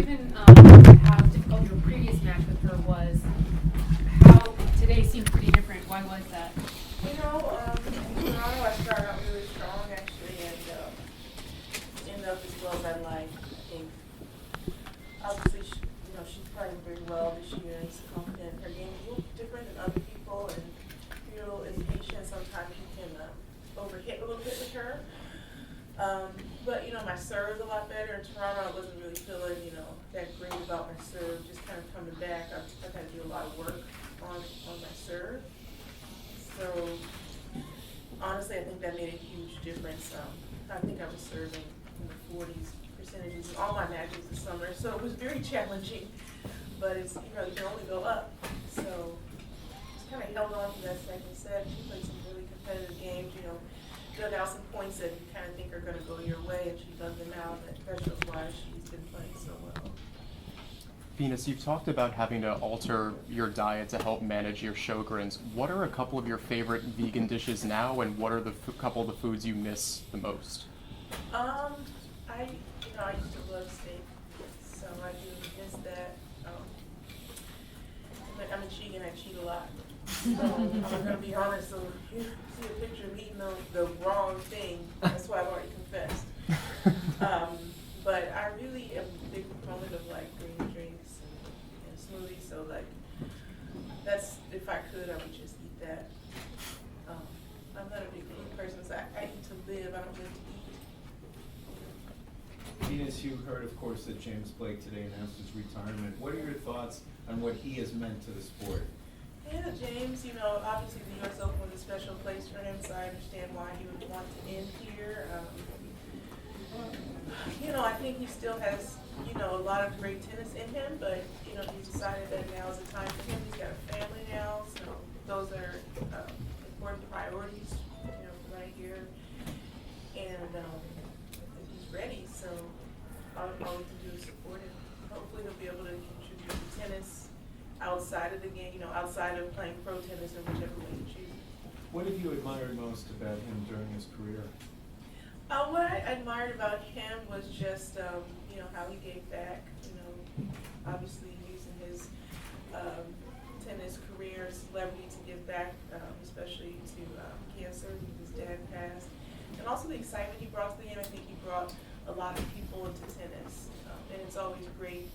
given how difficult your previous match with her was, how today seemed pretty different. Why was that? You know, in Toronto I started out really strong actually, and ended up as well as I like. I think obviously she's playing very well this year and is confident. Her game is a little different than other people, and is patient. Sometimes you can overhit a little bit with her. But my serve is a lot better. In Toronto I wasn't really feeling that great about my serve. Just kind of coming back, I've had to do a lot of work on my serve. So honestly, I think that made a huge difference. I think I was serving in the 40s percentages in all my matches this summer, so it was very challenging. But it's you can only go up. So just kind of held on to that second set. She played some really competitive games. Dug out some points that you kind of think are going to go your way, and she dug them out. That shows why she's been playing so well. Venus, you've talked about having to alter your diet to help manage your Sjogren's. What are a couple of your favorite vegan dishes now, and what are the couple of the foods you miss the most? I used to love steak, so I do miss that. I'm a Michigan, I cheat a lot. So I'm gonna be honest. So if you see a picture of me eating the wrong thing, that's why I've already confessed. But I really am a big proponent of green drinks and smoothies. So that's if I could, I would just eat that. I'm not a big food person, so I eat to live. I don't live to eat. Venus, you heard, of course, that James Blake today announced his retirement. What are your thoughts on what he has meant to the sport? Yeah, James, obviously the U.S. Open was a special place for him, so I understand why he would want to end here. I think he still has, a lot of great tennis in him, but, he's decided that now is the time for him. He's got a family now, so those are important priorities, right here. And he's ready, so all we can do is support him. Hopefully he'll be able to contribute to tennis outside of the game, outside of playing pro tennis in whichever way you choose. What have you admired most about him during his career? What I admired about him was just, how he gave back, obviously using his tennis career, celebrity to give back, especially to cancer. His dad passed. And also the excitement he brought to the game. I think he brought a lot of people into tennis, and it's always great.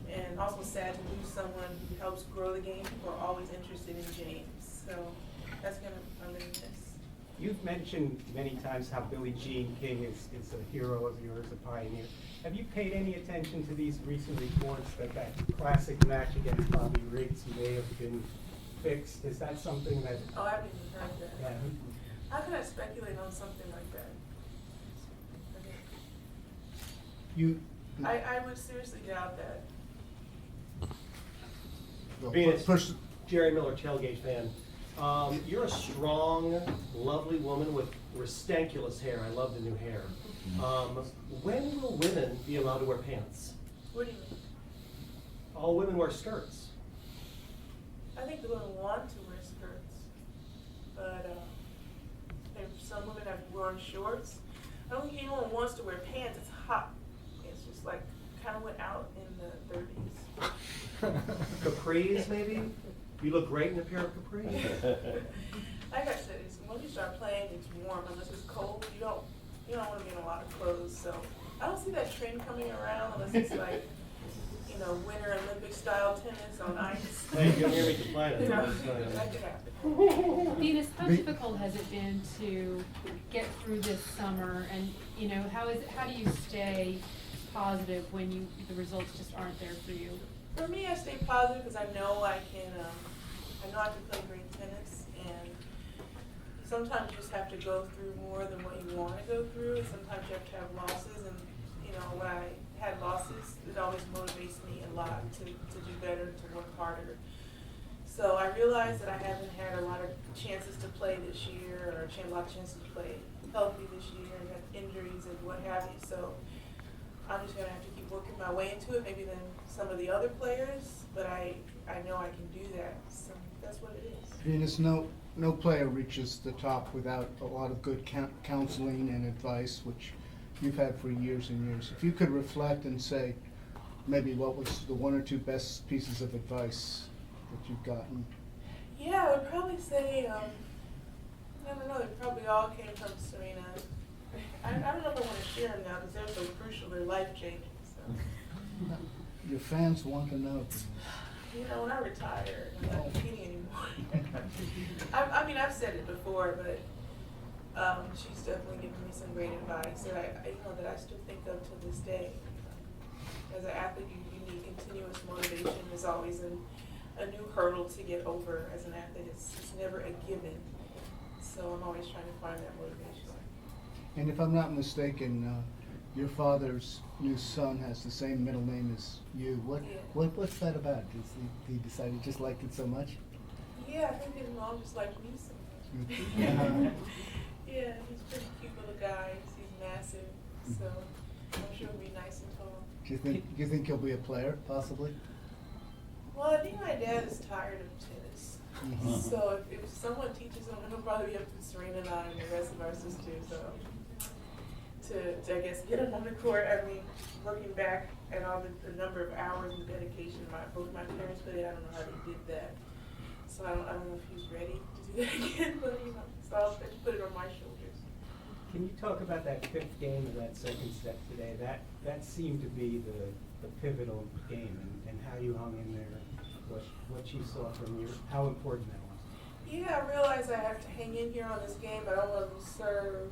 And also sad to lose someone who helps grow the game. People are always interested in James, so that's I'm gonna miss. You've mentioned many times how Billie Jean King is a hero of yours, a pioneer. Have you paid any attention to these recent reports that classic match against Bobby Riggs may have been fixed? Is that something that? Oh, I haven't even heard that. Yeah. How can I speculate on something like that? I would seriously doubt that. Venus, Jerry Miller, tailgate fan. You're a strong, lovely woman with ridiculous hair. I love the new hair. When will women be allowed to wear pants? What do you mean? All women wear skirts. I think the women want to wear skirts, but if some women have worn shorts. I don't think anyone wants to wear pants. It's hot. It's just kind of went out in the 30s. Capris, maybe? You look great in a pair of capris. Like I said, when you start playing, it's warm. Unless it's cold, you don't want to be in a lot of clothes. So I don't see that trend coming around unless it's Winter Olympic style tennis on ice. Hey, you don't hear me complaining. That could happen. Venus, how difficult has it been to get through this summer, and how do you stay positive when the results just aren't there for you? For me, I stay positive because I know I can play great tennis, and sometimes you just have to go through more than what you want to go through, and sometimes you have to have losses, and when I had losses, it always motivates me a lot to do better, to work harder. So I realized that I haven't had a lot of chances to play this year, or a lot of chances to play healthy this year, and have injuries and what have you. So I'm just gonna have to keep working my way into it, maybe than some of the other players, but I know I can do that. So that's what it is. Venus, no player reaches the top without a lot of good counseling and advice, which you've had for years and years. If you could reflect and say, maybe what was the one or two best pieces of advice that you've gotten? Yeah, I would probably say, I don't know, they probably all came from Serena. I don't know if I want to share them now because they're so crucial, they're life-changing, so. Your fans want to know. You know, when I retire, I'm not competing anymore. I mean, I've said it before, but she's definitely given me some great advice that I you know, that I still think of to this day. As an athlete, you need continuous motivation. There's always a new hurdle to get over as an athlete. It's never a given. So I'm always trying to find that motivation. And if I'm not mistaken, your father's new son has the same middle name as you. Yeah. What's that about? Does he decide he just liked it so much? Yeah, I think his mom just liked me so much. Uh-huh. Yeah, he's a pretty cute little guy. He's massive, so I'm sure he'll be nice and tall. Do you think he'll be a player, possibly? Well, I think my dad is tired of tennis. Mhm. So if someone teaches him, he'll probably be up to Serena and I and the rest of our sisters. To I guess get him on the court. I mean, looking back at all the number of hours and dedication both my parents put in, I don't know how they did that. So I don't know if he's ready to do that again, but you know, so I'll just put it on my shoulders. Can you talk about that fifth game of that second set today? That seemed to be the pivotal game, and how you hung in there, what you saw from your, how important that was. Yeah, I realize I have to hang in here on this game, but I don't want to serve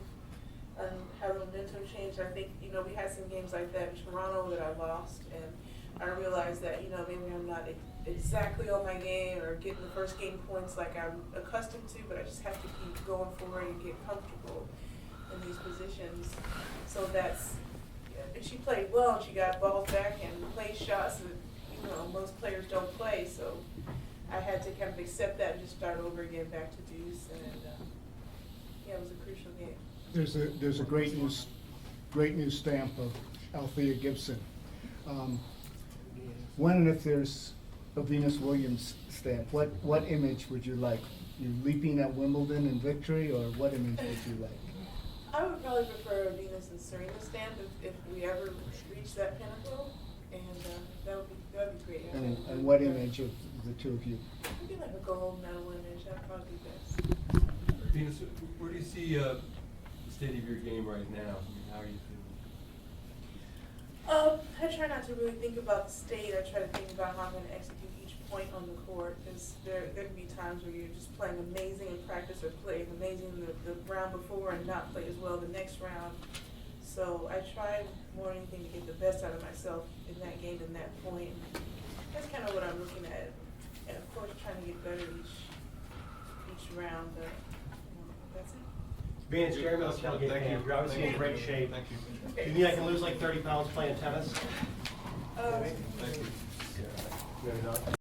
and have a momentum change. I think, you know, we had some games like that in Toronto that I lost, and I realized that, you know, maybe I'm not exactly on my game or getting the first game points like I'm accustomed to, but I just have to keep going forward and get comfortable in these positions. So she played well, and she got balls back and played shots that, you know, most players don't play, so I had to kind of accept that and just start over again back to deuce, and yeah, it was a crucial game. There's a great new stamp of Althea Gibson. When and if there's a Venus Williams stamp, what image would you like? You leaping at Wimbledon in victory, or what image would you like? I would probably prefer a Venus and Serena stamp if we ever reach that pinnacle, and that would be great. And what image of the two of you? Maybe like a gold medal image. That'd probably be best. Venus, where do you see the state of your game right now? I mean, how are you feeling? I try not to really think about the state. I try to think about how I'm going to execute each point on the court, because there can be times where you're just playing amazing in practice or playing amazing the round before and not play as well the next round. So I try more than anything to get the best out of myself in that game and that point. That's kind of what I'm looking at, and of course trying to get better each round. But that's it. Venus, Jerry Miller Tailgate fan, you're obviously in great shape. Thank you. Do you mean I can lose like 30 pounds playing tennis? Uh, Thank you. Maybe not.